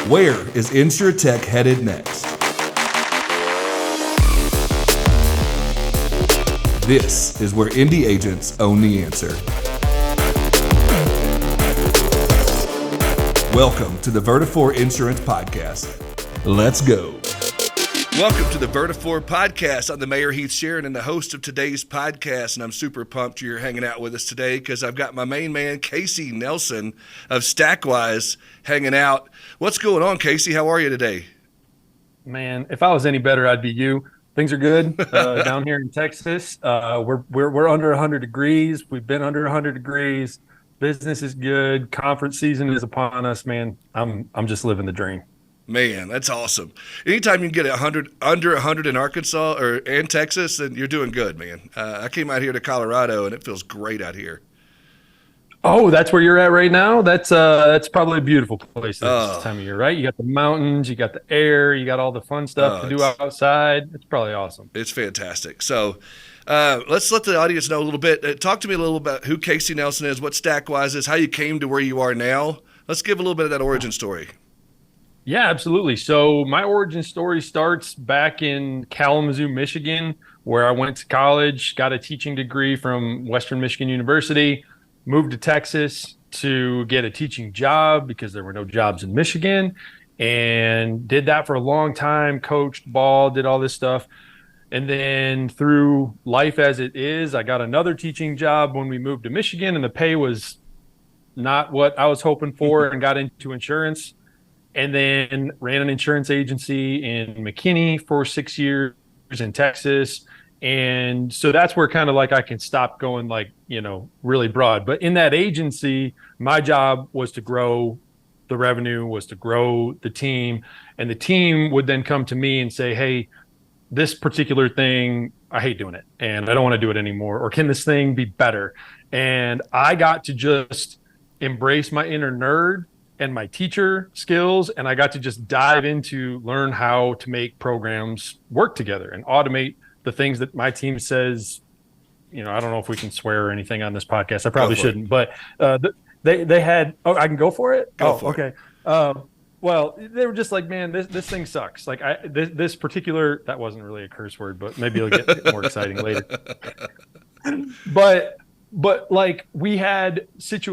Where is InsurTech headed next? This is where indie agents own the answer. Welcome to the Vertafore Insurance Podcast. Let's go. Welcome to the Vertafore Podcast. I'm the Mayor Heath Sharon and the host of today's podcast, and I'm super pumped you're hanging out with us today because I've got my main man, Casey Nelson of Stakwise, hanging out. What's going on, Casey? How are you today? Man, if I was any better, I'd be you. Things are good down here in Texas. We're under 100 degrees. We've been under 100 degrees. Business is good. Conference season is upon us, man. I'm just living the dream. Man, that's awesome. Anytime you can get under 100 in Arkansas and Texas, then you're doing good, man. I came out here to Colorado, and it feels great out here. Oh, that's where you're at right now? That's probably a beautiful place this time of year, right? You got the mountains, you got the air, you got all the fun stuff to do outside. It's probably awesome. It's fantastic. So let's let the audience know a little bit. Talk to me a little about who Casey Nelson is, what Stakwise is, how you came to where you are now. Let's give a little bit of that origin story. Yeah, absolutely. So my origin story starts back in Kalamazoo, Michigan, where I went to college, got a teaching degree from Western Michigan University, moved to Texas to get a teaching job because there were no jobs in Michigan, and did that for a long time, coached ball, did all this stuff. And then through life as it is, I got another teaching job when we moved to Michigan, and the pay was not what I was hoping for, and got into insurance. And then ran an insurance agency in McKinney for 6 years in Texas. And so that's where kind of like I can stop going like, really broad. But in that agency, my job was to grow the revenue, was to grow the team. And the team would then come to me and say, hey, this particular thing, I hate doing it and I don't want to do it anymore. Or can this thing be better? And I got to just embrace my inner nerd and my teacher skills, and I got to just dive into learn how to make programs work together and automate the things that my team says. I don't know if we can swear or anything on this podcast. I probably shouldn't, but they had. Oh, I can go for it. Go for it. Okay. Well, they were just like, man, this thing sucks. Like this particular, that wasn't really a curse word, but maybe it'll get more exciting later. But like we had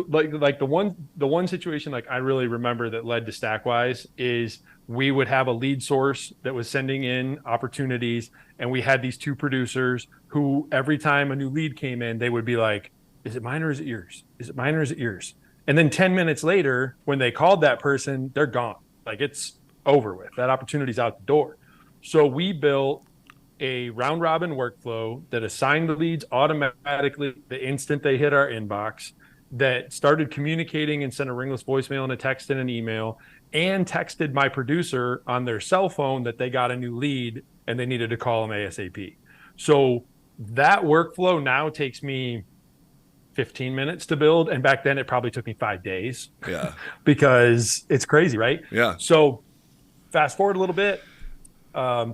like the one situation like I really remember that led to Stakwise is we would have a lead source that was sending in opportunities, and we had these two producers who every time a new lead came in, they would be like, is it mine or is it yours? Is it mine or is it yours? And then 10 minutes later, when they called that person, they're gone. Like it's over with. That opportunity's out the door. So we built a round robin workflow that assigned the leads automatically the instant they hit our inbox, that started communicating and sent a ringless voicemail and a text and an email, and texted my producer on their cell phone that they got a new lead and they needed to call them ASAP. So that workflow now takes me 15 minutes to build. And back then it probably took me 5 days. Yeah. Because it's crazy, right? Yeah. So fast forward a little bit.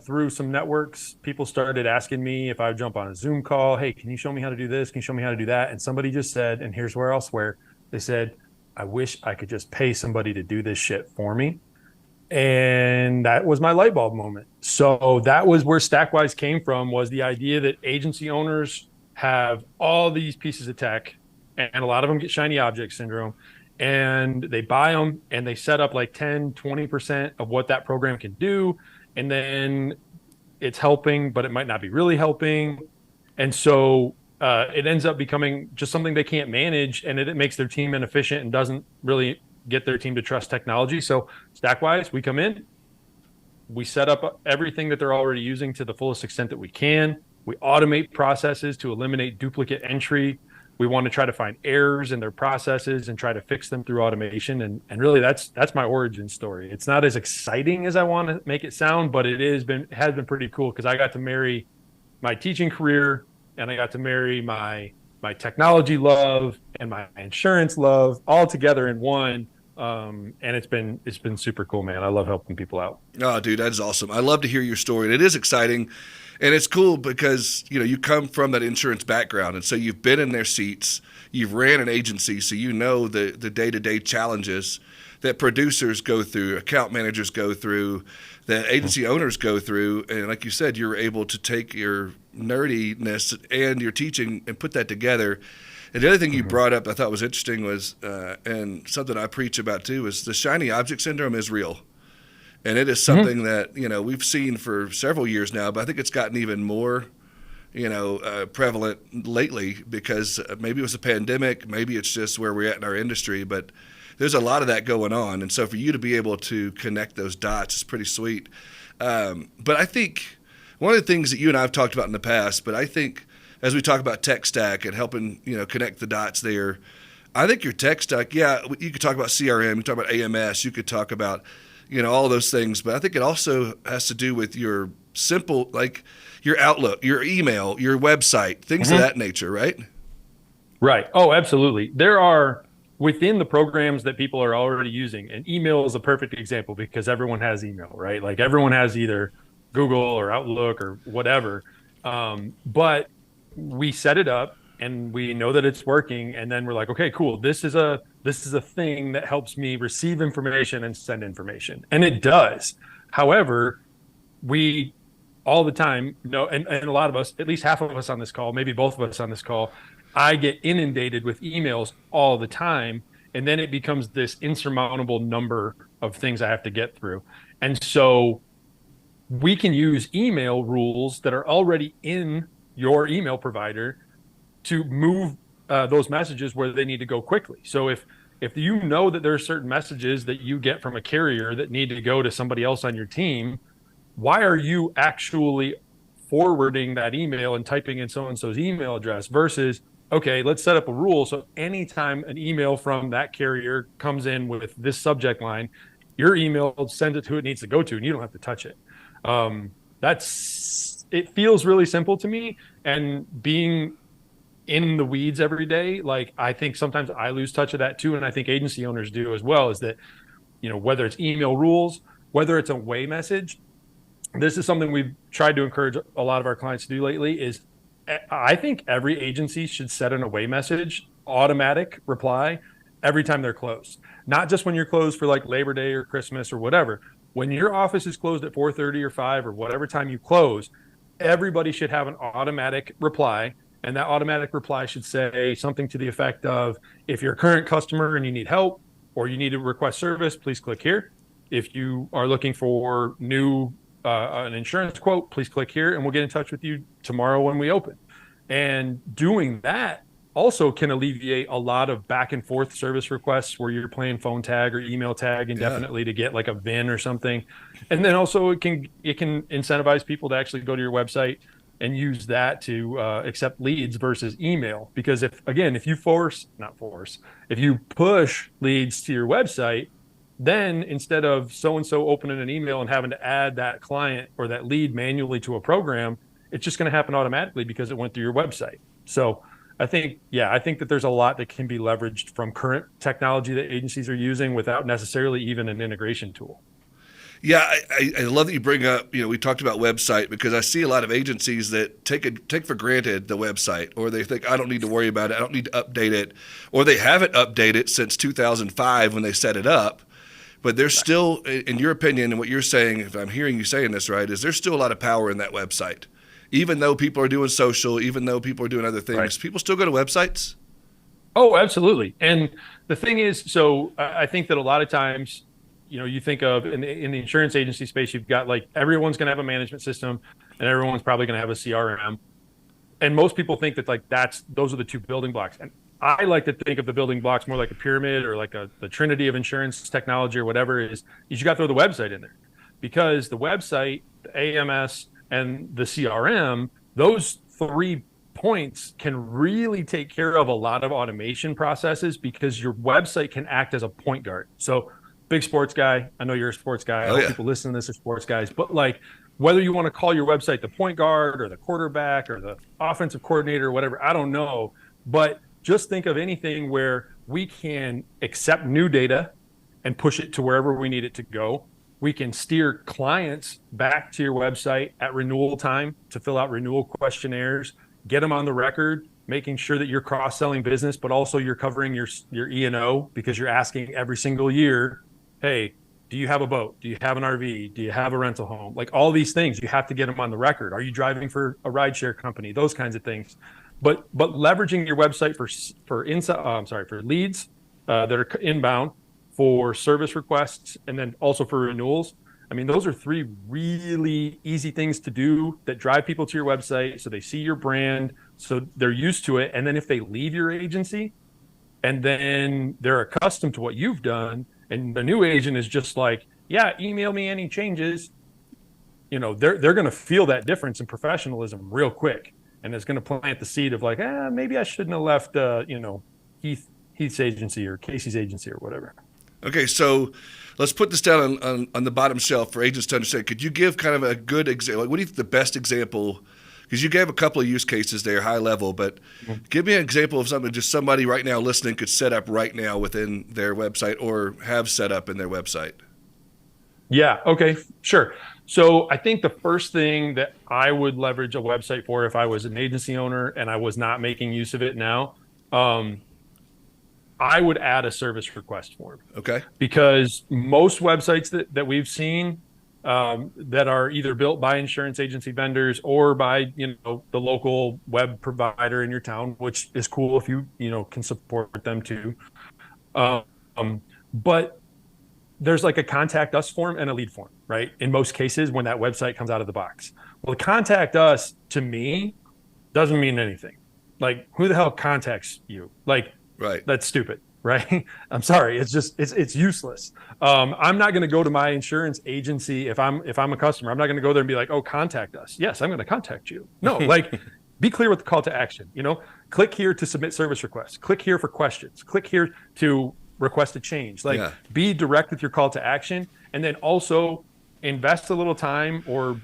Through some networks, people started asking me if I would jump on a Zoom call. Hey, can you show me how to do this? Can you show me how to do that? And somebody just said, and here's where I'll swear, they said, I wish I could just pay somebody to do this shit for me. And that was my light bulb moment. So that was where Stakwise came from, was the idea that agency owners have all these pieces of tech, and a lot of them get shiny object syndrome, and they buy them and they set up like 10, 20% of what that program can do. And then it's helping, but it might not be really helping. And so it ends up becoming just something they can't manage, and it makes their team inefficient and doesn't really get their team to trust technology. So Stakwise, we come in, we set up everything that they're already using to the fullest extent that we can. We automate processes to eliminate duplicate entry. We want to try to find errors in their processes and try to fix them through automation. And really that's my origin story. It's not as exciting as I want to make it sound, but it has been pretty cool because I got to marry my teaching career, and I got to marry my technology love and my insurance love all together in one. And it's been super cool, man. I love helping people out. Oh, dude, that is awesome. I love to hear your story. And it is exciting. And it's cool because, you come from that insurance background. And so you've been in their seats. You've ran an agency, so you know the day-to-day challenges that producers go through, account managers go through, that agency owners go through. And like you said, you're able to take your nerdiness and your teaching and put that together. And the other thing you brought up I thought was interesting was, and something I preach about too, is the shiny object syndrome is real. And it is something that, we've seen for several years now, but I think it's gotten even more, prevalent lately because maybe it was a pandemic, maybe it's just where we're at in our industry, but there's a lot of that going on. And so for you to be able to connect those dots is pretty sweet. But I think one of the things that you and I have talked about in the past, but I think as we talk about tech stack and helping, connect the dots there, I think your tech stack, you could talk about CRM, you could talk about AMS, you could talk about, all those things. But I think it also has to do with your simple, like your Outlook, your email, your website, things of that nature, right? Right. Oh, absolutely. There are within the programs that people are already using, and email is a perfect example because everyone has email, right? Like everyone has either Google or Outlook or whatever. But we set it up and we know that it's working. And then we're like, okay, cool. This is a thing that helps me receive information and send information. And it does. However, we all the time know, and a lot of us, at least half of us on this call, maybe both of us on this call, I get inundated with emails all the time. And then it becomes this insurmountable number of things I have to get through. And so we can use email rules that are already in your email provider to move those messages where they need to go quickly. So if you know that there are certain messages that you get from a carrier that need to go to somebody else on your team, why are you actually forwarding that email and typing in so-and-so's email address versus, okay, let's set up a rule. So anytime an email from that carrier comes in with this subject line, your email sends it to who it needs to go to, and you don't have to touch it. It feels really simple to me, and being in the weeds every day, like I think sometimes I lose touch of that too. And I think agency owners do as well, is that, whether it's email rules, whether it's a way message, this is something we've tried to encourage a lot of our clients to do lately is I think every agency should set an away message, automatic reply every time they're closed, not just when you're closed for like Labor Day or Christmas or whatever. When your office is closed at 4:30 or 5 or whatever time you close, everybody should have an automatic reply. And that automatic reply should say something to the effect of, if you're a current customer and you need help or you need to request service, please click here. If you are looking for an insurance quote, please click here and we'll get in touch with you tomorrow when we open. And doing that also can alleviate a lot of back and forth service requests where you're playing phone tag or email tag indefinitely to get like a VIN or something. And then also it can incentivize people to actually go to your website and use that to accept leads versus email. Because if you if you push leads to your website, then instead of so-and-so opening an email and having to add that client or that lead manually to a program, it's just going to happen automatically because it went through your website. So I think that there's a lot that can be leveraged from current technology that agencies are using without necessarily even an integration tool. Yeah, I love that you bring up, we talked about website, because I see a lot of agencies that take for granted the website, or they think, I don't need to worry about it, I don't need to update it, or they haven't updated since 2005 when they set it up. But there's still, in your opinion, and what you're saying, if I'm hearing you saying this right, is there's still a lot of power in that website. Even though people are doing social, even though people are doing other things, people still go to websites? Oh, absolutely. And the thing is, so I think that a lot of times, you think of in the insurance agency space, you've got like everyone's going to have a management system and everyone's probably going to have a CRM. And most people think that like those are the two building blocks. And I like to think of the building blocks more like a pyramid or like the trinity of insurance technology or whatever is you got to throw the website in there, because the website, the AMS, and the CRM, those 3 points can really take care of a lot of automation processes, because your website can act as a point guard. So big sports guy, I know you're a sports guy. I know people listening to this are sports guys, but like whether you want to call your website the point guard or the quarterback or the offensive coordinator or whatever, I don't know. But just think of anything where we can accept new data and push it to wherever we need it to go. We can steer clients back to your website at renewal time to fill out renewal questionnaires, get them on the record, making sure that you're cross-selling business, but also you're covering your E&O, because you're asking every single year, hey, do you have a boat? Do you have an RV? Do you have a rental home? Like all these things, you have to get them on the record. Are you driving for a rideshare company? Those kinds of things. But leveraging your website for leads that are inbound, for service requests, and then also for renewals. I mean, those are three really easy things to do that drive people to your website, so they see your brand, so they're used to it. And then if they leave your agency and then they're accustomed to what you've done, and the new agent is just like, yeah, email me any changes, they're going to feel that difference in professionalism real quick. And it's going to plant the seed of like, maybe I shouldn't have left, Heath's agency or Casey's agency or whatever. Okay, so let's put this down on the bottom shelf for agents to understand. Could you give kind of a good example? What do you think the best example? Because you gave a couple of use cases there, high level, but give me an example of something just somebody right now listening could set up right now within their website or have set up in their website. Yeah, okay, sure. So I think the first thing that I would leverage a website for if I was an agency owner and I was not making use of it now, I would add a service request form. Okay. Because most websites that we've seen that are either built by insurance agency vendors or by, the local web provider in your town, which is cool if you can support them too. But there's like a contact us form and a lead form, right? In most cases when that website comes out of the box. Well, contact us to me doesn't mean anything. Like, who the hell contacts you? Like, right. That's stupid, right? I'm sorry. It's just, it's useless. I'm not going to go to my insurance agency if I'm a customer. I'm not going to go there and be like, oh, contact us. Yes, I'm going to contact you. No, like, be clear with the call to action. Click here to submit service requests. Click here for questions. Click here to request a change. Like, be direct with your call to action, and then also invest a little time or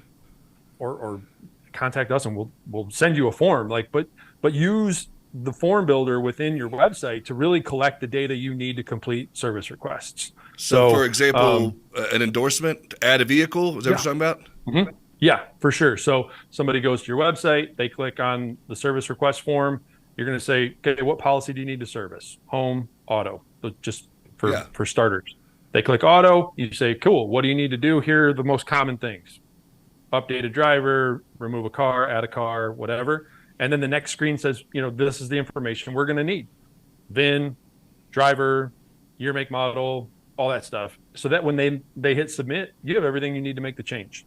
contact us, and we'll send you a form. Like, but use the form builder within your website to really collect the data you need to complete service requests. So for example, an endorsement, add a vehicle, is that what you're talking about? Mm-hmm. Yeah, for sure. So somebody goes to your website, they click on the service request form. You're going to say, okay, what policy do you need to service? Home, auto, just for starters. They click auto. You say, cool, what do you need to do? Here are the most common things. Update a driver, remove a car, add a car, whatever. And then the next screen says, this is the information we're going to need. VIN, driver, year, make, model, all that stuff. So that when they hit submit, you have everything you need to make the change.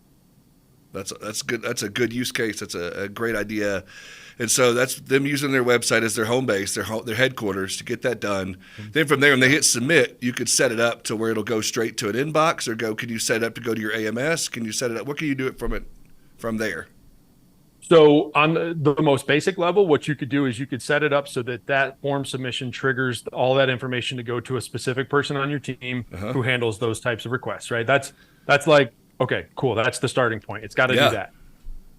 That's good. That's a good use case. That's a great idea. And so that's them using their website as their home base, their headquarters to get that done. Mm-hmm. Then from there, when they hit submit, you could set it up to where it'll go straight to an inbox, or can you set it up to go to your AMS? Can you set it up? What can you do it from there? So on the most basic level, what you could do is you could set it up so that form submission triggers all that information to go to a specific person on your team who handles those types of requests, right? That's like, okay, cool. That's the starting point. It's got to do that.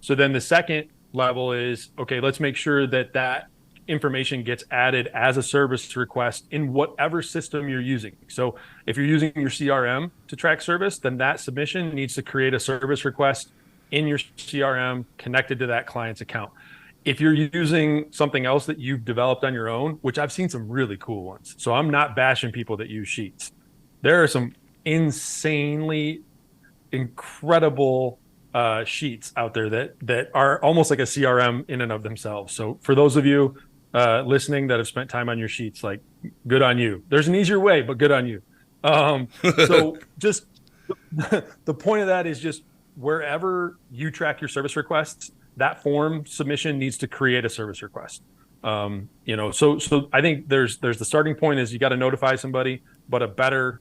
So then the second level is, okay, let's make sure that information gets added as a service request in whatever system you're using. So if you're using your CRM to track service, then that submission needs to create a service request in your CRM connected to that client's account. If you're using something else that you've developed on your own, which I've seen some really cool ones. So I'm not bashing people that use Sheets. There are some insanely incredible sheets out there that are almost like a CRM in and of themselves. So for those of you listening that have spent time on your sheets, like, good on you. There's an easier way, but good on you. So just the point of that is just wherever you track your service requests, that form submission needs to create a service request. So I think there's the starting point is you got to notify somebody, but a better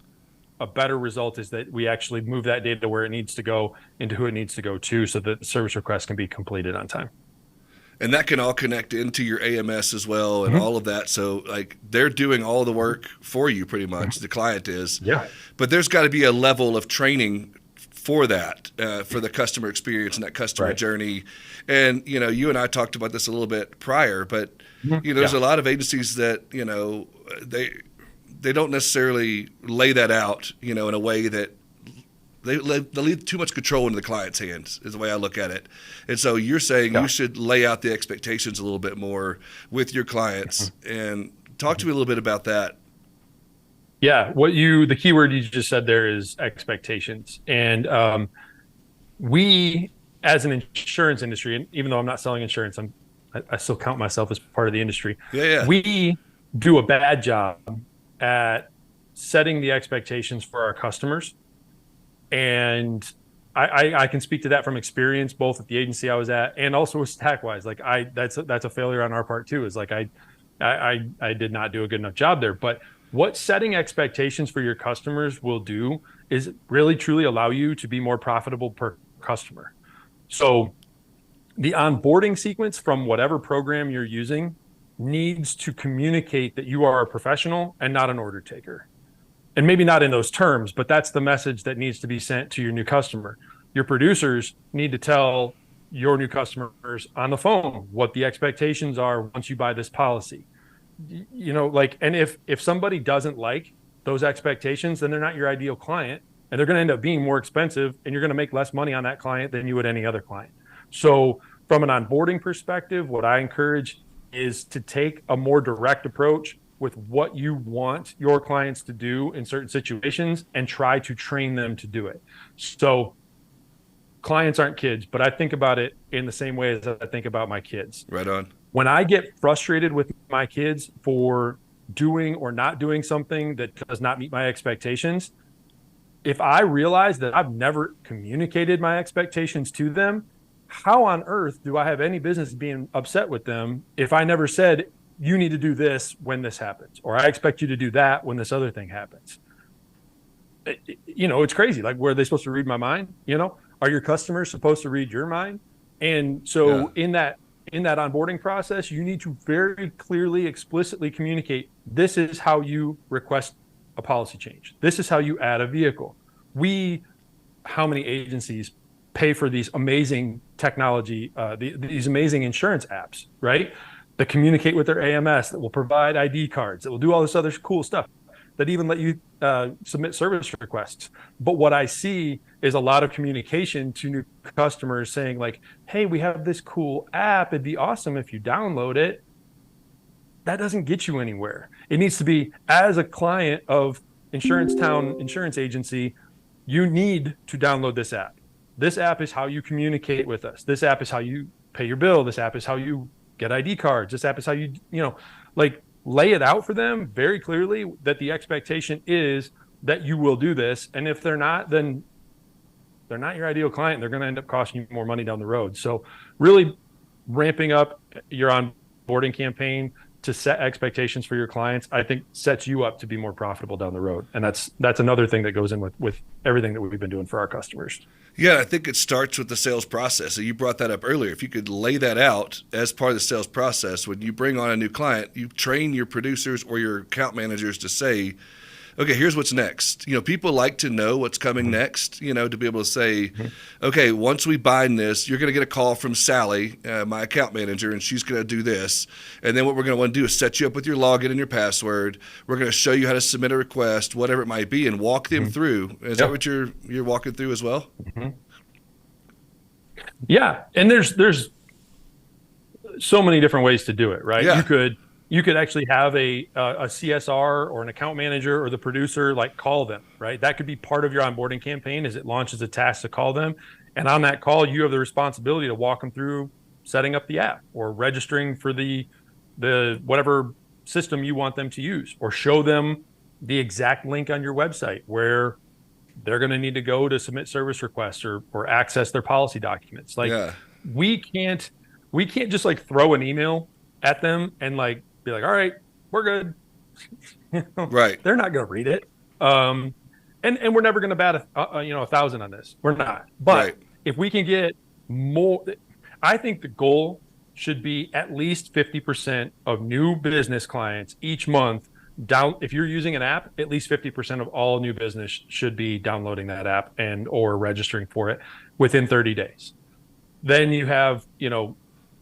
result is that we actually move that data where it needs to go into who it needs to go to, so that the service request can be completed on time. And that can all connect into your AMS as well, and all of that. So like, they're doing all the work for you pretty much. The client is. Yeah. But there's got to be a level of training for that, for the customer experience and that customer journey. And, you and I talked about this a little bit prior, but, there's a lot of agencies that, they don't necessarily lay that out, in a way that they leave too much control into the client's hands, is the way I look at it. And so you're saying you should lay out the expectations a little bit more with your clients. And talk to me a little bit about that. Yeah, the key word you just said there is expectations. And we, as an insurance industry, and even though I'm not selling insurance, I still count myself as part of the industry. Yeah. We do a bad job at setting the expectations for our customers. And I can speak to that from experience, both at the agency I was at and also with Stakwise. Like that's a failure on our part too. Is like I did not do a good enough job there. But what setting expectations for your customers will do is really truly allow you to be more profitable per customer. So the onboarding sequence from whatever program you're using needs to communicate that you are a professional and not an order taker. And maybe not in those terms, but that's the message that needs to be sent to your new customer. Your producers need to tell your new customers on the phone what the expectations are once you buy this policy. And if somebody doesn't like those expectations, then they're not your ideal client, and they're going to end up being more expensive, and you're going to make less money on that client than you would any other client. So from an onboarding perspective, what I encourage is to take a more direct approach with what you want your clients to do in certain situations and try to train them to do it. So clients aren't kids, but I think about it in the same way as I think about my kids. Right on. When I get frustrated with my kids for doing or not doing something that does not meet my expectations, if I realize that I've never communicated my expectations to them, how on earth do I have any business being upset with them if I never said, you need to do this when this happens, or I expect you to do that when this other thing happens? It's crazy. Like, were they supposed to read my mind? Are your customers supposed to read your mind? And so in that onboarding process, you need to very clearly, explicitly communicate, this is how you request a policy change. This is how you add a vehicle. How many agencies pay for these amazing technology, these amazing insurance apps, right? That communicate with their AMS, that will provide ID cards, that will do all this other cool stuff, that even let you submit service requests. But what I see is a lot of communication to new customers saying like, hey, we have this cool app. It'd be awesome if you download it. That doesn't get you anywhere. It needs to be, as a client of Insurance Town Insurance Agency, you need to download this app. This app is how you communicate with us. This app is how you pay your bill. This app is how you get ID cards. This app is how you, lay it out for them very clearly that the expectation is that you will do this. And if they're not, then they're not your ideal client. They're going to end up costing you more money down the road. So really ramping up your onboarding campaign to set expectations for your clients, I think sets you up to be more profitable down the road. And that's another thing that goes in with everything that we've been doing for our customers. Yeah, I think it starts with the sales process. So you brought that up earlier. If you could lay that out as part of the sales process, when you bring on a new client, you train your producers or your account managers to say, okay, here's what's next. People like to know what's coming next, to be able to say, okay, once we bind this, you're going to get a call from Sally, my account manager, and she's going to do this. And then what we're going to want to do is set you up with your login and your password. We're going to show you how to submit a request, whatever it might be, and walk them through. Is that what you're walking through as well? Yeah. And there's so many different ways to do it, right? Yeah. You could actually have a CSR or an account manager or the producer call them, right? That could be part of your onboarding campaign as it launches a task to call them. And on that call, you have the responsibility to walk them through setting up the app or registering for the whatever system you want them to use, or show them the exact link on your website where they're going to need to go to submit service requests or access their policy documents. We can't just throw an email at them and be like, all right, we're good. Right. They're not going to read it. And we're never going to bat 1,000 on this. We're not. But if we can get more, I think the goal should be at least 50% of new business clients each month if you're using an app, at least 50% of all new business should be downloading that app and or registering for it within 30 days. Then you have,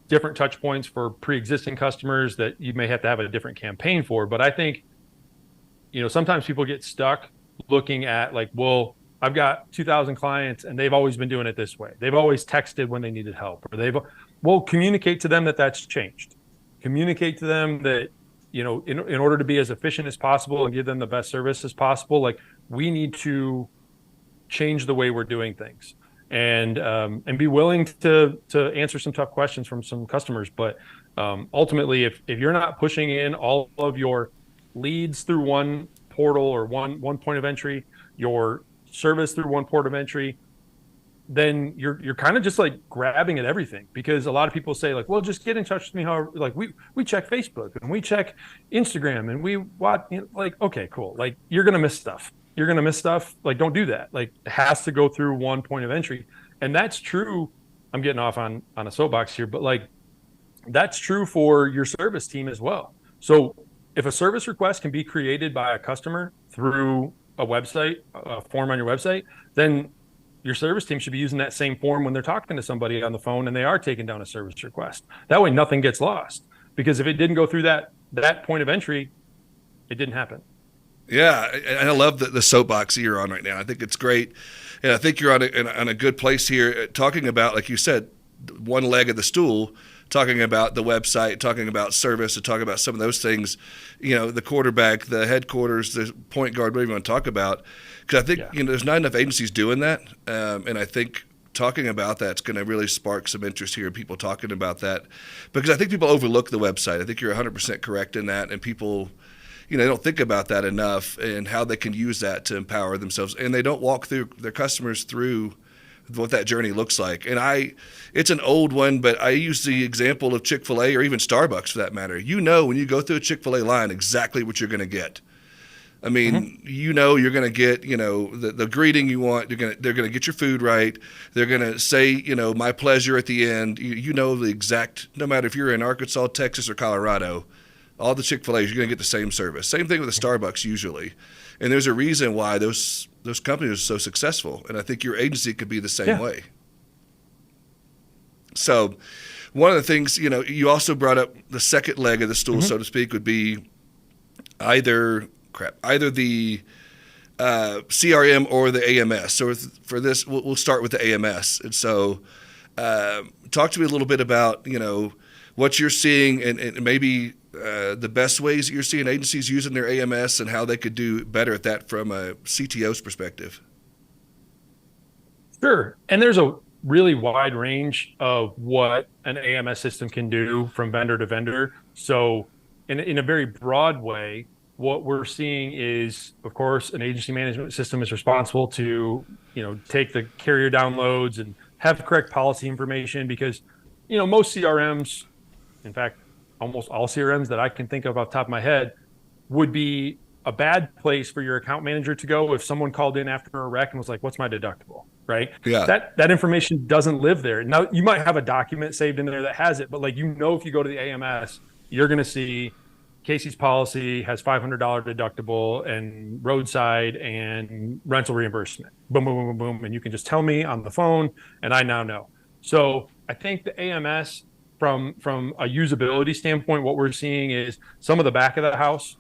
different touch points for pre-existing customers that you may have to have a different campaign for. But I think, sometimes people get stuck looking at like, well, I've got 2,000 clients and they've always been doing it this way. They've always texted when they needed help, or well, communicate to them that that's changed. Communicate to them that, in order to be as efficient as possible and give them the best service as possible, like we need to change the way we're doing things, and be willing to answer some tough questions from some customers. But ultimately, if you're not pushing in all of your leads through one portal or one point of entry, your service through one port of entry, then you're kind of just like grabbing at everything, because a lot of people say like, well, just get in touch with me. However, like we check Facebook and we check Instagram and we watch, like, okay, cool. Like you're going to miss stuff. Like, don't do that. Like it has to go through one point of entry. And that's true. I'm getting off on a soapbox here, but like that's true for your service team as well. So if a service request can be created by a customer through a website, a form on your website, then your service team should be using that same form when they're talking to somebody on the phone and they are taking down a service request. That way nothing gets lost, because if it didn't go through that point of entry, it didn't happen. Yeah, and I love the soapbox you're on right now. I think it's great, and I think you're on a good place here, talking about, like you said, one leg of the stool, talking about the website, talking about service, and talking about some of those things, the quarterback, the headquarters, the point guard, whatever you want to talk about. Because I think, there's not enough agencies doing that. And I think talking about that's going to really spark some interest here, people talking about that. Because I think people overlook the website. I think you're 100% correct in that. And people, they don't think about that enough and how they can use that to empower themselves. And they don't walk through their customers through what that journey looks like. And it's an old one, but I use the example of Chick-fil-A, or even Starbucks for that matter. When you go through a Chick-fil-A line, exactly what you're going to get. I mean, you're going to get, the greeting you want. They're going to get your food right. They're going to say, my pleasure at the end. The exact, no matter if you're in Arkansas, Texas, or Colorado, all the Chick-fil-A's, you're going to get the same service. Same thing with the Starbucks usually. And there's a reason why those companies are so successful. And I think your agency could be the same way. So one of the things, you also brought up the second leg of the stool, so to speak, would be either the CRM or the AMS. So for this, we'll start with the AMS. And so talk to me a little bit about, what you're seeing and maybe the best ways that you're seeing agencies using their AMS and how they could do better at that from a CTO's perspective. Sure. And there's a really wide range of what an AMS system can do from vendor to vendor. So in a very broad way, what we're seeing is, of course, an agency management system is responsible to, take the carrier downloads and have correct policy information, because, most CRMs, in fact, almost all CRMs that I can think of off the top of my head, would be a bad place for your account manager to go if someone called in after a wreck and was like, what's my deductible, right? Yeah. That information doesn't live there. Now, you might have a document saved in there that has it, but if you go to the AMS, you're going to see Casey's policy has $500 deductible and roadside and rental reimbursement. Boom, boom, boom, boom, boom. And you can just tell me on the phone, and I now know. So I think the AMS, from a usability standpoint, what we're seeing is some of the back of the house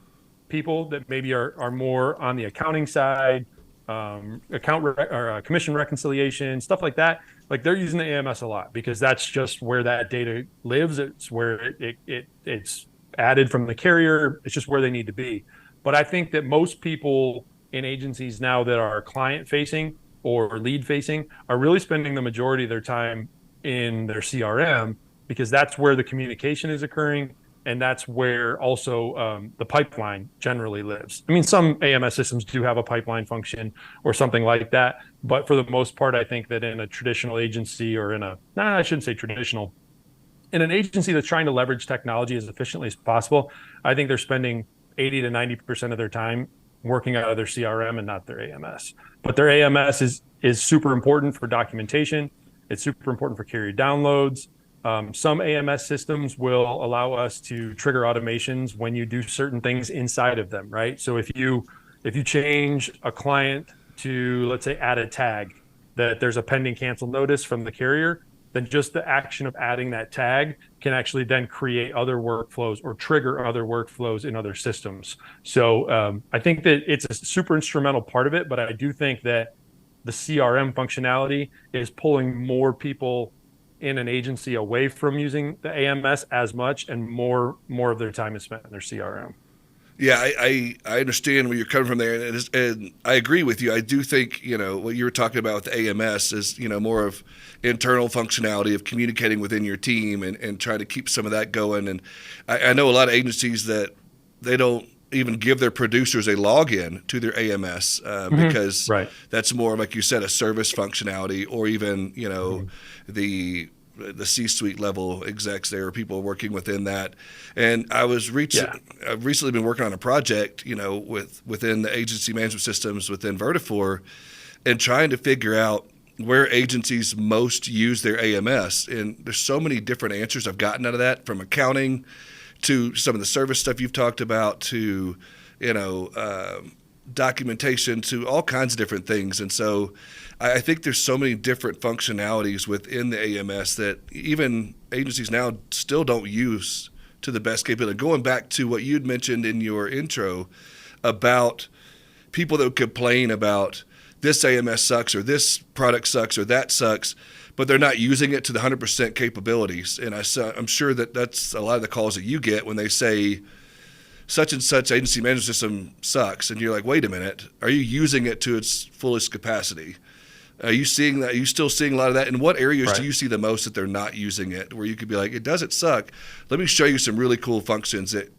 people that maybe are more on the accounting side, commission reconciliation, stuff like that. Like they're using the AMS a lot because that's just where that data lives. It's where it's added from the carrier. It's just where they need to be. But I think that most people in agencies now that are client facing or lead facing are really spending the majority of their time in their CRM, because that's where the communication is occurring. And that's where also the pipeline generally lives. I mean, some AMS systems do have a pipeline function or something like that. But for the most part, I think that in a traditional agency, or I shouldn't say traditional, in an agency that's trying to leverage technology as efficiently as possible, I think they're spending 80 to 90% of their time working out of their CRM and not their AMS. But their AMS is super important for documentation. It's super important for carrier downloads. Some AMS systems will allow us to trigger automations when you do certain things inside of them, right? So if you change a client to, let's say, add a tag that there's a pending cancel notice from the carrier, then just the action of adding that tag can actually then create other workflows or trigger other workflows in other systems. So I think that it's a super instrumental part of it, but I do think that the CRM functionality is pulling more people in an agency away from using the AMS as much, and more of their time is spent in their CRM. Yeah, I understand where you're coming from there, and I agree with you. I do think, what you were talking about with the AMS is, more of internal functionality of communicating within your team and trying to keep some of that going. And I know a lot of agencies that they don't even give their producers a login to their AMS because that's more, like you said, a service functionality, or even, the C-suite level execs there, people working within that. And I've recently been working on a project, within the agency management systems within Vertafore, and trying to figure out where agencies most use their AMS. And there's so many different answers I've gotten out of that, from accounting to some of the service stuff you've talked about, to, documentation, to all kinds of different things. And so I think there's so many different functionalities within the AMS that even agencies now still don't use to the best capability. Going back to what you'd mentioned in your intro about people that complain about this AMS sucks, or this product sucks, or that sucks, but they're not using it to the 100% capabilities. And I'm sure that that's a lot of the calls that you get when they say such and such agency management system sucks. And you're like, wait a minute, are you using it to its fullest capacity? Are you seeing that? Are you still seeing a lot of that? In what areas do you see the most that they're not using it, where you could be like, it doesn't suck? Let me show you some really cool functions that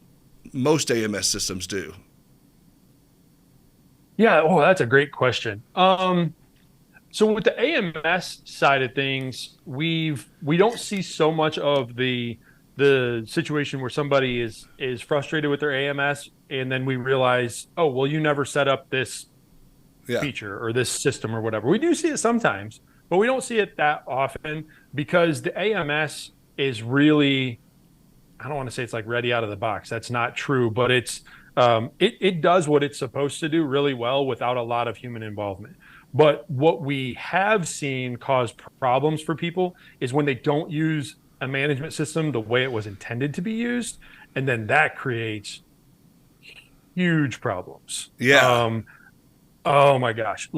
most AMS systems do. Yeah, that's a great question. So with the AMS side of things, we don't see so much of the situation where somebody is frustrated with their AMS, and then we realize, oh, well, you never set up this feature or this system or whatever. We do see it sometimes, but we don't see it that often, because the AMS is really, I don't want to say it's like ready out of the box. That's not true, but it's it does what it's supposed to do really well without a lot of human involvement. But what we have seen cause problems for people is when they don't use a management system the way it was intended to be used, and then that creates huge problems. Yeah. Oh my gosh.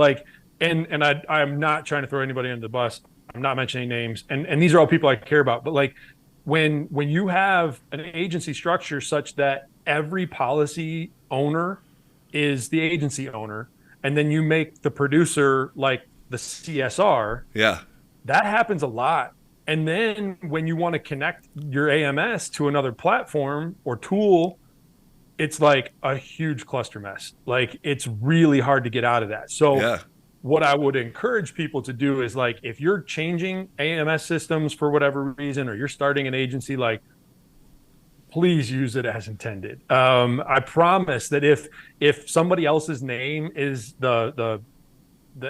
And I'm not trying to throw anybody under the bus. I'm not mentioning names. And these are all people I care about. But like when you have an agency structure such that every policy owner is the agency owner, and then you make the producer like the CSR, that happens a lot. And then when you want to connect your AMS to another platform or tool, it's like a huge cluster mess. Like, it's really hard to get out of that. So what I would encourage people to do is, like, if you're changing AMS systems for whatever reason, or you're starting an agency, like, please use it as intended. I promise that if somebody else's name is the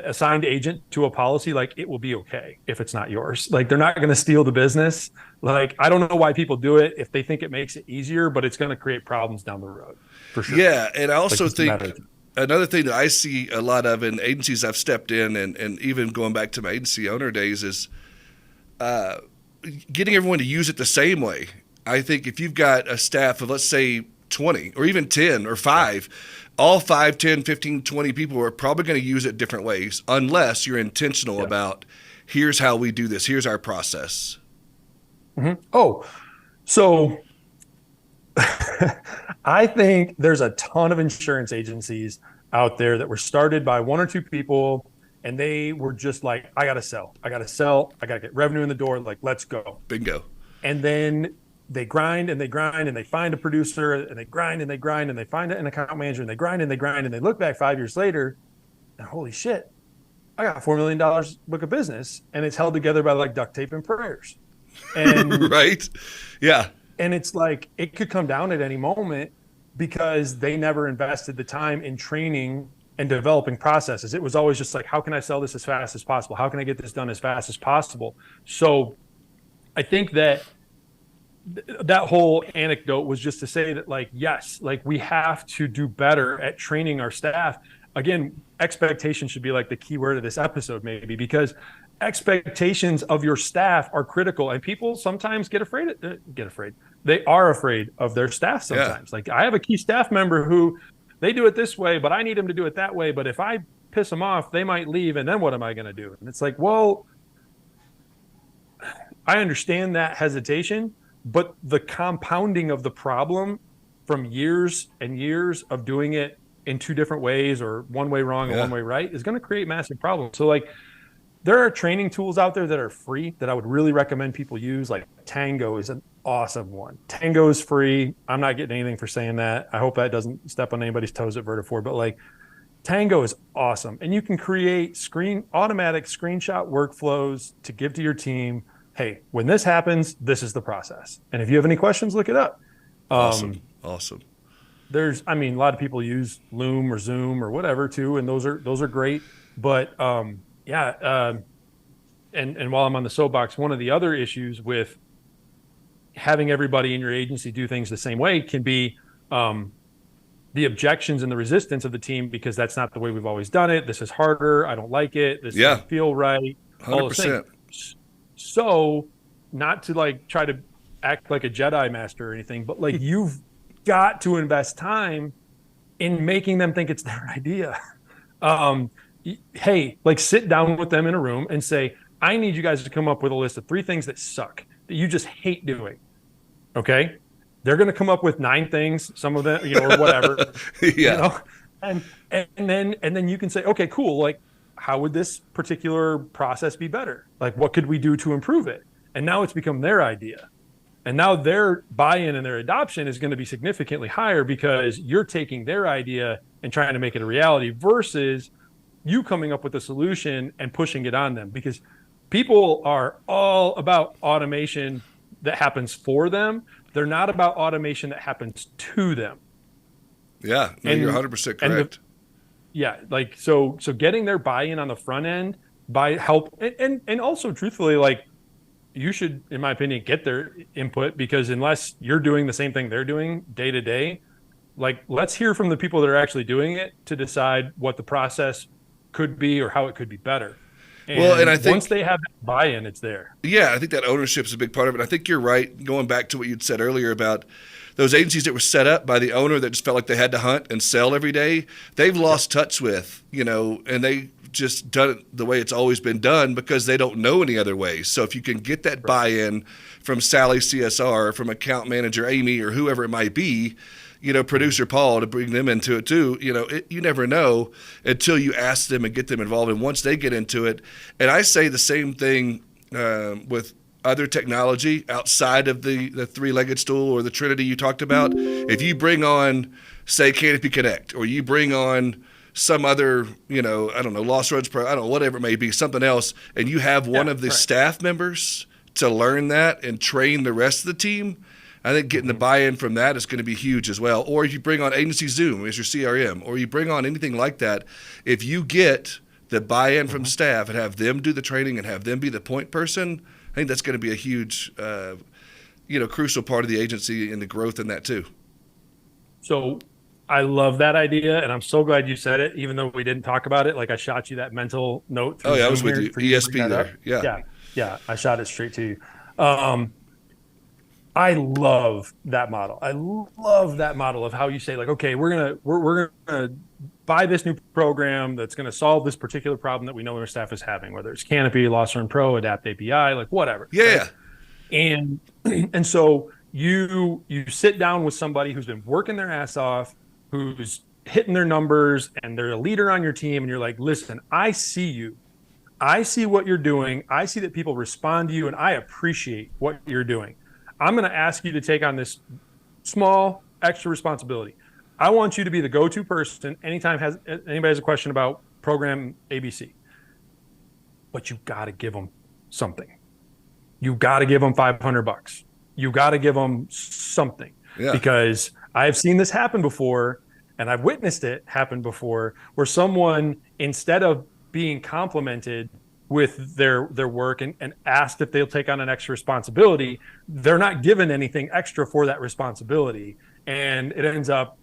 assigned agent to a policy, like, it will be okay if it's not yours. Like, they're not going to steal the business. Like, I don't know why people do it if they think it makes it easier, but it's going to create problems down the road for sure. Yeah. And I also think another thing that I see a lot of in agencies I've stepped in, and even going back to my agency owner days, is getting everyone to use it the same way. I think if you've got a staff of, let's say, 20 or even 10 or 5, all 5, 10, 15, 20 people are probably going to use it different ways, unless you're intentional about, here's how we do this, here's our process. Mm-hmm. Oh, so I think there's a ton of insurance agencies out there that were started by 1 or 2 people, and they were just like, I got to sell, I got to get revenue in the door, like, let's go. Bingo. And then they grind and they grind, and they find a producer, and they grind and they grind, and they find an account manager, and they grind and they grind, and they look back 5 years later, and holy shit, I got $4 million book of business, and it's held together by like duct tape and prayers. And right. Yeah. And it's like, it could come down at any moment, because they never invested the time in training and developing processes. It was always just like, how can I sell this as fast as possible? How can I get this done as fast as possible? So I think that whole anecdote was just to say that, like, yes, like, we have to do better at training our staff. again, expectation should be like the key word of this episode, maybe, because expectations of your staff are critical, and people sometimes get afraid. They are afraid of their staff sometimes. Like, I have a key staff member who they do it this way, but I need them to do it that way. But if I piss them off, they might leave, and then what am I going to do? And it's like, well, I understand that hesitation, but the compounding of the problem from years and years of doing it in two different ways, or one way wrong and one way right, is going to create massive problems. So, like, there are training tools out there that are free that I would really recommend people use. Like, Tango is an awesome one. Tango is free. I'm not getting anything for saying that. I hope that doesn't step on anybody's toes at Vertafore, but like, Tango is awesome. And you can create automatic screenshot workflows to give to your team. Hey, when this happens, this is the process. And if you have any questions, look it up. Awesome. There's, I mean, a lot of people use Loom or Zoom or whatever too, and those are great. But and while I'm on the soapbox, one of the other issues with having everybody in your agency do things the same way can be the objections and the resistance of the team, because that's not the way we've always done it. This is harder. I don't like it. This doesn't feel right. 100%. So, not to like try to act like a Jedi master or anything, but like, you've got to invest time in making them think it's their idea. Hey, like, sit down with them in a room and say, I need you guys to come up with a list of 3 things that suck, that you just hate doing. Okay. They're going to come up with 9 things, some of them, or whatever, and then you can say, okay, cool. Like, how would this particular process be better? Like, what could we do to improve it? And now it's become their idea. And now their buy-in and their adoption is going to be significantly higher, because you're taking their idea and trying to make it a reality versus you coming up with a solution and pushing it on them. Because people are all about automation that happens for them. They're not about automation that happens to them. Yeah, no, you're 100% correct. So getting their buy-in on the front end by help, and also truthfully, like, you should, in my opinion, get their input, because unless you're doing the same thing they're doing day to day, like, let's hear from the people that are actually doing it to decide what the process could be or how it could be better. And I think once they have that buy-in, it's there. Yeah, I think that ownership is a big part of it. I think you're right, going back to what you'd said earlier about those agencies that were set up by the owner that just felt like they had to hunt and sell every day. They've lost touch with, and they just done it the way it's always been done because they don't know any other way. So if you can get that buy-in from Sally CSR, from account manager Amy, or whoever it might be, producer Paul, to bring them into it too. You never know until you ask them and get them involved. And once they get into it, and I say the same thing with other technology outside of the 3-legged stool or the Trinity you talked about. If you bring on, say, Canopy Connect, or you bring on some other, I don't know, Lost Roads Pro, I don't know, whatever it may be, something else, and you have one of the staff members to learn that and train the rest of the team, I think getting the buy-in from that is going to be huge as well. Or if you bring on Agency Zoom as your CRM, or you bring on anything like that, if you get the buy-in from staff and have them do the training and have them be the point person, I think that's going to be a huge, crucial part of the agency and the growth in that too. So I love that idea, and I'm so glad you said it, even though we didn't talk about it. Like, I shot you that mental note. Oh, yeah, I was with you. ESP there. Yeah, I shot it straight to you. I love that model. I love that model of how you say, like, okay, we're gonna buy this new program that's gonna solve this particular problem that we know our staff is having, whether it's Canopy, Lost Run Pro, Adapt API, like whatever. Yeah. Right? And so you sit down with somebody who's been working their ass off, who's hitting their numbers, and they're a leader on your team, and you're like, listen, I see you. I see what you're doing. I see that people respond to you, and I appreciate what you're doing. I'm going to ask you to take on this small extra responsibility. I want you to be the go-to person anytime anybody has a question about program ABC. But you got to give them something. You got to give them $500. You got to give them something. Yeah. Because I've seen this happen before, and I've witnessed it happen before, where someone, instead of being complimented with their work and asked if they'll take on an extra responsibility, they're not given anything extra for that responsibility. And it ends up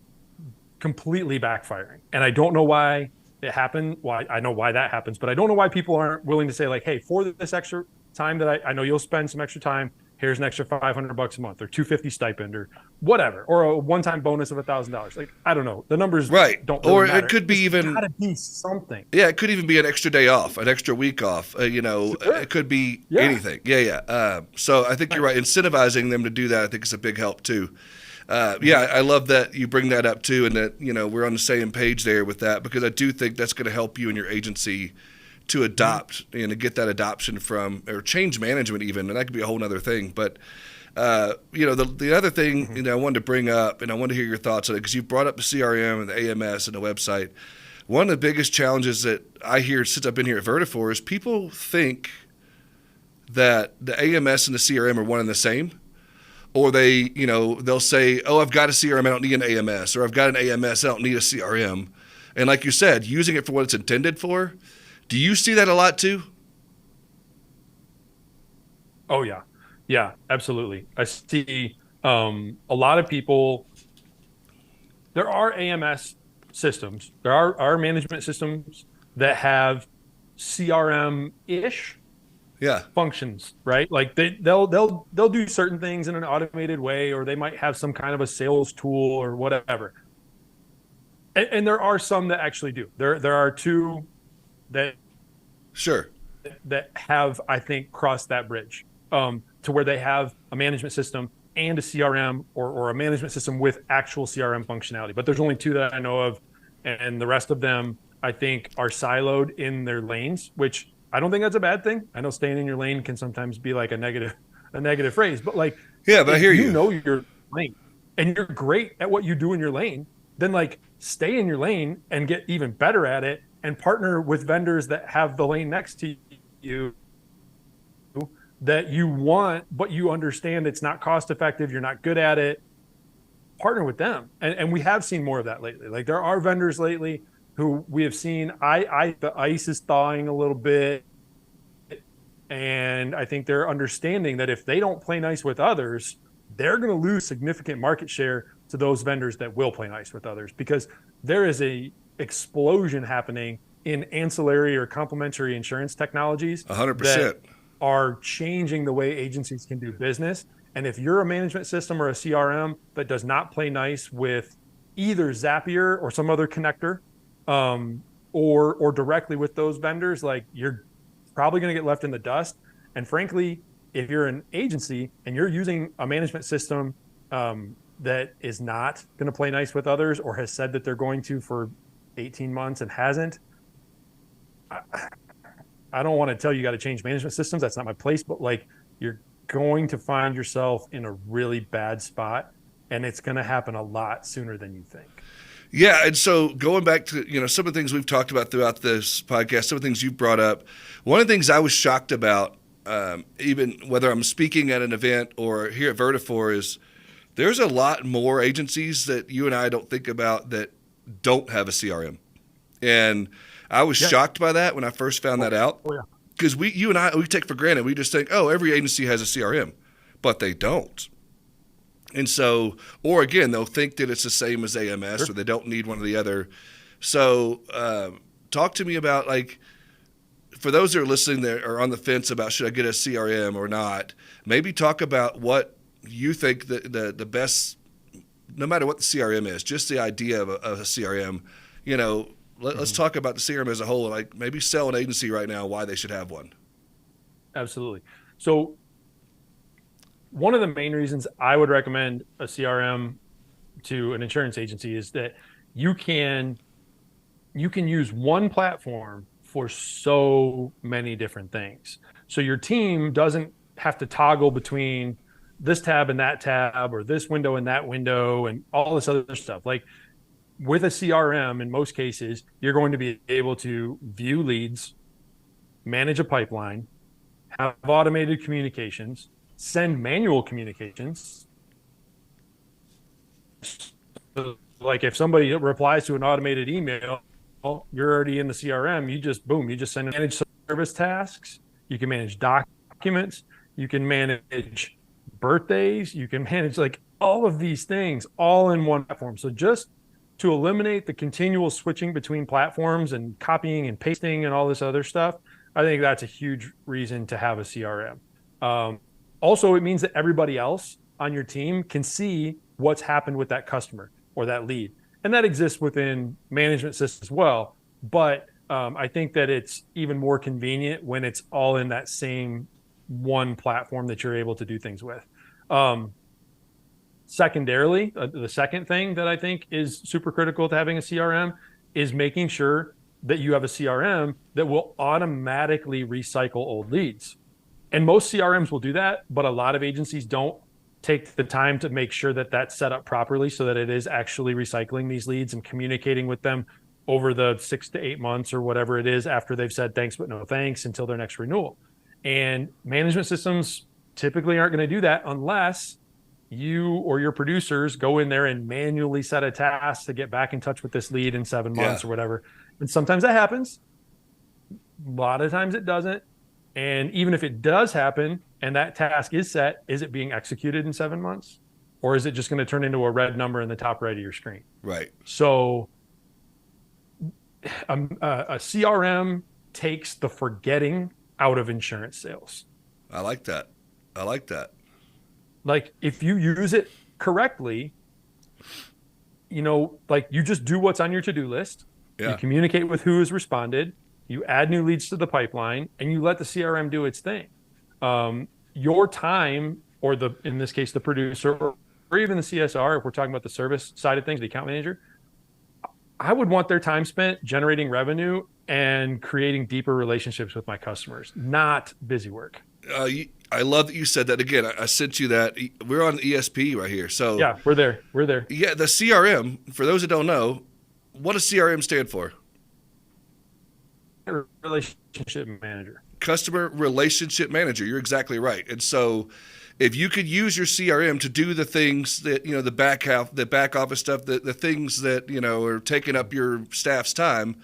completely backfiring. And I don't know why. it happened. Why I know why that happens, but I don't know why people aren't willing to say like, hey, for this extra time that I know you'll spend some extra time, here's an extra $500 a month or $250 stipend or whatever, or a one-time bonus of $1,000. Like, I don't know. The numbers Right. don't really Or matter. it could be even gotta be something. Yeah, it could even be an extra day off, an extra week off. Sure. It could be anything. Yeah. So I think you're right. Incentivizing them to do that, I think, is a big help too. I love that you bring that up too, and that we're on the same page there with that, because I do think that's going to help you and your agency to adopt and to get that adoption from, or change management even, and that could be a whole other thing. But the other thing I wanted to bring up, and I want to hear your thoughts on it, because you brought up the CRM and the AMS and the website. One of the biggest challenges that I hear since I've been here at Vertafore is people think that the AMS and the CRM are one and the same. Or they'll say, oh, I've got a CRM, I don't need an AMS, or I've got an AMS, I don't need a CRM. And like you said, using it for what it's intended for. Do you see that a lot too? Oh, yeah. Yeah, absolutely. I see a lot of people, there are AMS systems, there are management systems that have CRM-ish functions, right? Like they'll do certain things in an automated way, or they might have some kind of a sales tool or whatever. And there are some that actually do. There are two that have, I think, crossed that bridge to where they have a management system and a CRM, or a management system with actual CRM functionality. But there's only two that I know of, and the rest of them, I think, are siloed in their lanes, which I don't think that's a bad thing. I know staying in your lane can sometimes be like a negative phrase, but like, but I hear you. You know your lane, and you're great at what you do in your lane. Then like stay in your lane and get even better at it, and partner with vendors that have the lane next to you that you want, but you understand it's not cost effective. You're not good at it. Partner with them, and we have seen more of that lately. Like there are vendors lately who we have seen, the ice is thawing a little bit. And I think they're understanding that if they don't play nice with others, they're going to lose significant market share to those vendors that will play nice with others, because there is a explosion happening in ancillary or complementary insurance technologies 100% that are changing the way agencies can do business. And if you're a management system or a CRM that does not play nice with either Zapier or some other connector, or directly with those vendors, like you're probably going to get left in the dust. And frankly, if you're an agency and you're using a management system that is not going to play nice with others, or has said that they're going to for 18 months and hasn't, I don't want to tell you got to change management systems. That's not my place, but like you're going to find yourself in a really bad spot, and it's going to happen a lot sooner than you think. Yeah, and so going back to some of the things we've talked about throughout this podcast, some of the things you brought up, one of the things I was shocked about, even whether I'm speaking at an event or here at Vertafore, is there's a lot more agencies that you and I don't think about that don't have a CRM. And I was shocked by that when I first found that out. Because you and I take for granted, we just think, oh, every agency has a CRM, but they don't. And so, or again, they'll think that it's the same as AMS, or they don't need one or the other. So talk to me about, like, for those that are listening that are on the fence about should I get a CRM or not, maybe talk about what you think the best, no matter what the CRM is, just the idea of a CRM, let's talk about the CRM as a whole, and like maybe sell an agency right now why they should have one. Absolutely. So one of the main reasons I would recommend a CRM to an insurance agency is that you can use one platform for so many different things. So your team doesn't have to toggle between this tab and that tab, or this window and that window, and all this other stuff. Like with a CRM, in most cases, you're going to be able to view leads, manage a pipeline, have automated communications, send manual communications. So, like if somebody replies to an automated email, you're already in the CRM. You just send manage service tasks. You can manage documents. You can manage birthdays. You can manage like all of these things all in one platform. So just to eliminate the continual switching between platforms and copying and pasting and all this other stuff, I think that's a huge reason to have a CRM. Also, it means that everybody else on your team can see what's happened with that customer or that lead. And that exists within management systems as well. But I think that it's even more convenient when it's all in that same one platform that you're able to do things with. Secondarily, the second thing that I think is super critical to having a CRM is making sure that you have a CRM that will automatically recycle old leads. And most CRMs will do that, but a lot of agencies don't take the time to make sure that that's set up properly so that it is actually recycling these leads and communicating with them over the 6 to 8 months or whatever it is after they've said thanks but no thanks until their next renewal. And management systems typically aren't going to do that unless you or your producers go in there and manually set a task to get back in touch with this lead in 7 months or whatever. And sometimes that happens. A lot of times it doesn't. And even if it does happen and that task is set, is it being executed in 7 months? Or is it just going to turn into a red number in the top right of your screen? Right. So a CRM takes the forgetting out of insurance sales. I like that. Like if you use it correctly, like you just do what's on your to-do list. Yeah. You communicate with who has responded. You add new leads to the pipeline and you let the CRM do its thing. Your time, or in this case, the producer or even the CSR, if we're talking about the service side of things, the account manager, I would want their time spent generating revenue and creating deeper relationships with my customers, not busy work. I love that you said that. Again, I sent you that. We're on ESP right here. So yeah, we're there. Yeah, the CRM, for those that don't know, what does CRM stand for? Relationship manager. Customer relationship manager. You're exactly right. And so if you could use your CRM to do the things that, the back office stuff, the things that, are taking up your staff's time,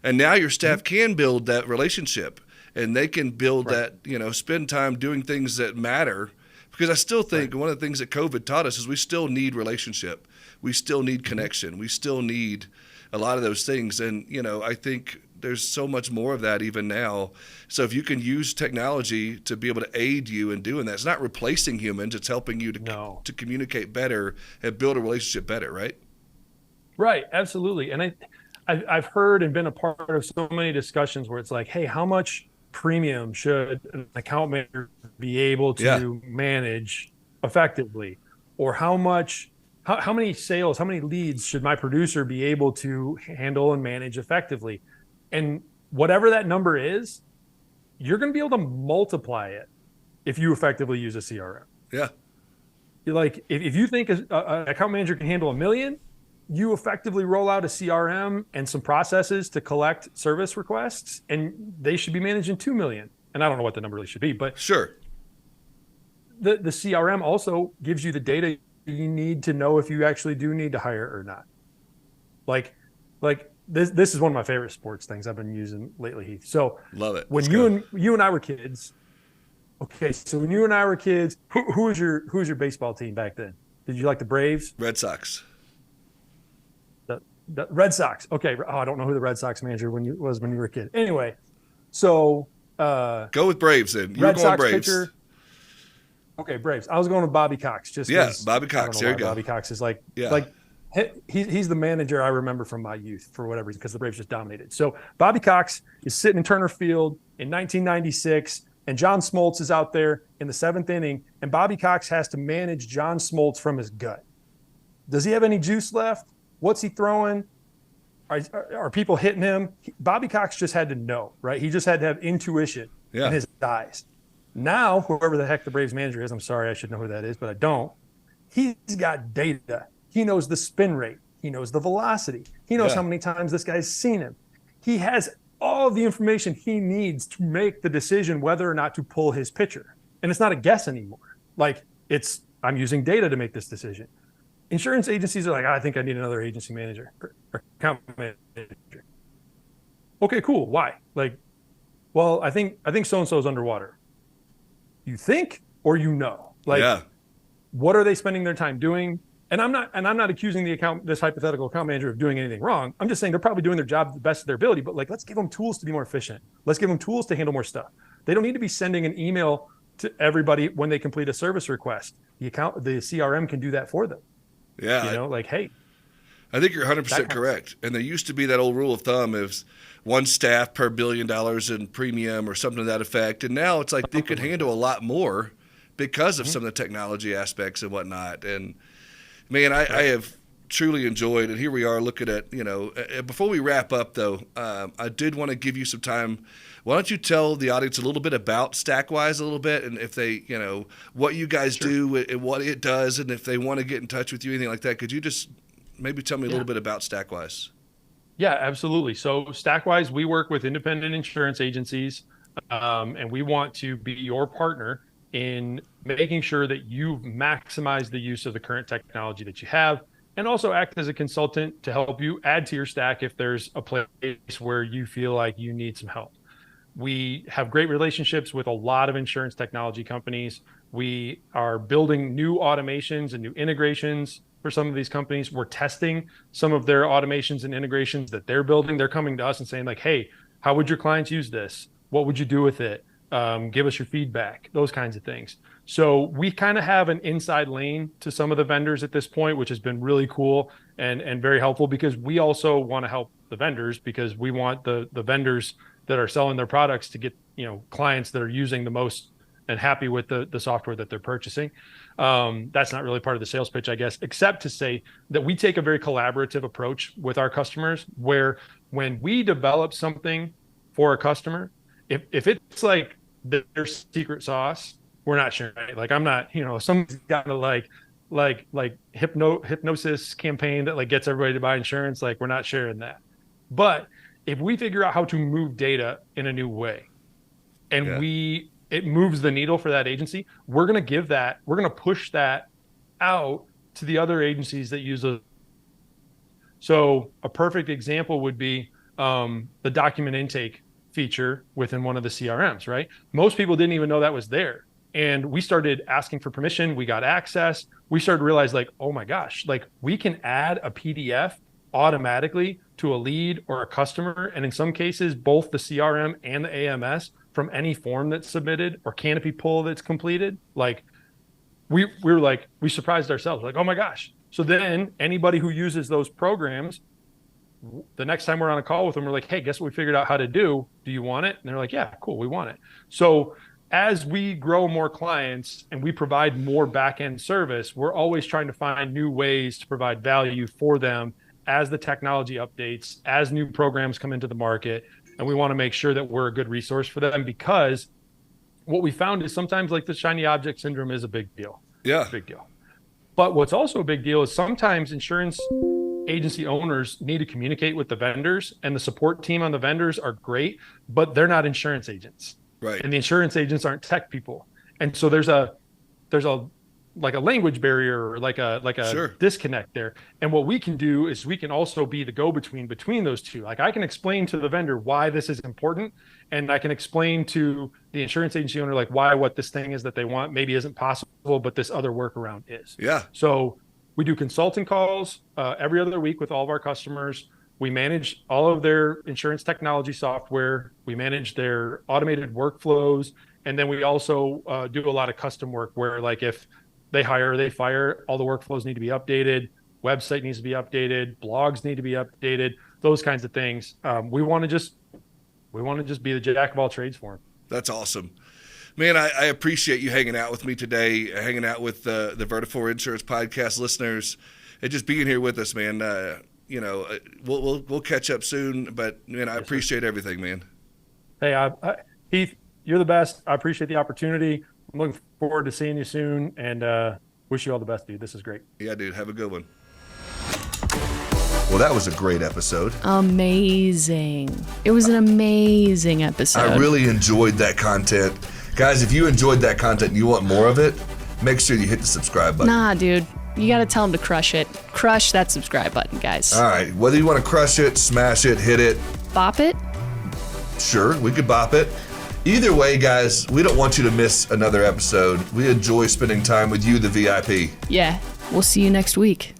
and now your staff can build that relationship and they can build that, spend time doing things that matter. Because I still think one of the things that COVID taught us is we still need relationship. We still need connection. We still need a lot of those things. And, I think there's so much more of that even now. So if you can use technology to be able to aid you in doing that, it's not replacing humans. It's helping you to communicate better and build a relationship better, right? Right, absolutely. And I've heard and been a part of so many discussions where it's like, hey, how much premium should an account manager be able to manage effectively? Or how many sales, how many leads should my producer be able to handle and manage effectively? And whatever that number is, you're going to be able to multiply it if you effectively use a CRM. Yeah. Like if you think an account manager can handle 1 million, you effectively roll out a CRM and some processes to collect service requests, and they should be managing 2 million. And I don't know what the number really should be, but sure. The CRM also gives you the data you need to know if you actually do need to hire or not. Like this is one of my favorite sports things I've been using lately, Heath. So love it. When you and I were kids, okay, so when you and I were kids, who was your baseball team back then? Did you like the Braves? Red Sox. The Red Sox. Okay. Oh, I don't know who the Red Sox manager was when you were a kid. Anyway, so go with Braves then. Red Sox Braves. Pitcher. Okay, Braves. I was going with Bobby Cox. Bobby Cox. There you go. Bobby Cox is he's the manager I remember from my youth for whatever reason, because the Braves just dominated. So Bobby Cox is sitting in Turner Field in 1996, and John Smoltz is out there in the 7th inning, and Bobby Cox has to manage John Smoltz from his gut. Does he have any juice left? What's he throwing? Are people hitting him? Bobby Cox just had to know, right? He just had to have intuition in his eyes. Now, whoever the heck the Braves manager is, I'm sorry, I should know who that is, but I don't. He's got data. He knows the spin rate. He knows the velocity. He knows how many times this guy's seen him. He has all of the information he needs to make the decision whether or not to pull his pitcher. And it's not a guess anymore. I'm using data to make this decision. Insurance agencies are like, I think I need another agency manager or account manager. Okay, cool. Why? Well, I think so-and-so is underwater. You think or you know? What are they spending their time doing? And I'm not accusing this hypothetical account manager of doing anything wrong. I'm just saying they're probably doing their job to the best of their ability, but like, let's give them tools to be more efficient. Let's give them tools to handle more stuff. They don't need to be sending an email to everybody when they complete a the CRM can do that for them. Yeah. Like, hey, I think you're 100% correct. And there used to be that old rule of thumb of one staff per $1 billion in premium or something to that effect. And now it's like they could handle a lot more because of some of the technology aspects and whatnot. And man, I have truly enjoyed it. Here we are looking at, before we wrap up though, I did want to give you some time. Why don't you tell the audience a little bit about Stakwise a little bit, and if they, what you guys do and what it does, and if they want to get in touch with you, anything like that, could you just maybe tell me a little bit about Stakwise? Yeah, absolutely. So Stakwise, we work with independent insurance agencies, and we want to be your partner in making sure that you maximize the use of the current technology that you have, and also act as a consultant to help you add to your stack if there's a place where you feel like you need some help. We have great relationships with a lot of insurance technology companies. We are building new automations and new integrations for some of these companies. We're testing some of their automations and integrations that they're building. They're coming to us and saying like, hey, how would your clients use this? What would you do with it? Give us your feedback, those kinds of things. So we kind of have an inside lane to some of the vendors at this point, which has been really cool and very helpful, because we also want to help the vendors, because we want the vendors that are selling their products to get, clients that are using the most and happy with the software that they're purchasing. That's not really part of the sales pitch, I guess, except to say that we take a very collaborative approach with our customers, where when we develop something for a customer, if it's like their secret sauce, we're not sharing it. Like, I'm not, someone's got to like hypnosis campaign that like gets everybody to buy insurance. Like, we're not sharing that. But if we figure out how to move data in a new way, and it moves the needle for that agency, we're going to push that out to the other agencies that use those. So a perfect example would be the document intake feature within one of the CRMs, right? Most people didn't even know that was there. And we started asking for permission. We got access. We started to realize like, oh my gosh, like we can add a PDF automatically to a lead or a customer. And in some cases, both the CRM and the AMS from any form that's submitted or canopy pull that's completed. Like we surprised ourselves, like, oh my gosh. So then anybody who uses those programs, the next time we're on a call with them, we're like, hey, guess what we figured out how to do? Do you want it? And they're like, yeah, cool, we want it. So as we grow more clients and we provide more back-end service, we're always trying to find new ways to provide value for them as the technology updates, as new programs come into the market. And we want to make sure that we're a good resource for them, because what we found is sometimes like the shiny object syndrome is a big deal. Yeah. Big deal. But what's also a big deal is sometimes insurance agency owners need to communicate with the vendors, and the support team on the vendors are great, but they're not insurance agents. Right. And the insurance agents aren't tech people. And so there's a like a language barrier or like a Sure. disconnect there. And what we can do is we can also be the go-between between those two. Like, I can explain to the vendor why this is important, and I can explain to the insurance agency owner like why what this thing is that they want maybe isn't possible, but this other workaround is. Yeah. So we do consulting calls every other week with all of our customers. We manage all of their insurance technology software. We manage their automated workflows. And then we also do a lot of custom work where, like, if they hire or they fire, all the workflows need to be updated. Website needs to be updated. Blogs need to be updated. Those kinds of things. We want to just be the jack of all trades for them. That's awesome. Man, I appreciate you hanging out with me today, hanging out with the Vertafore Insurance Podcast listeners, and just being here with us, man. We'll catch up soon, but man, I appreciate everything, man. Hey, Heath, you're the best. I appreciate the opportunity. I'm looking forward to seeing you soon, and wish you all the best, dude. This is great. Yeah, dude. Have a good one. Well, that was a great episode. Amazing. It was an amazing episode. I really enjoyed that content. Guys, if you enjoyed that content and you want more of it, make sure you hit the subscribe button. Nah, dude. You got to tell them to crush it. Crush that subscribe button, guys. All right. Whether you want to crush it, smash it, hit it. Bop it? Sure, we could bop it. Either way, guys, we don't want you to miss another episode. We enjoy spending time with you, the VIP. Yeah. We'll see you next week.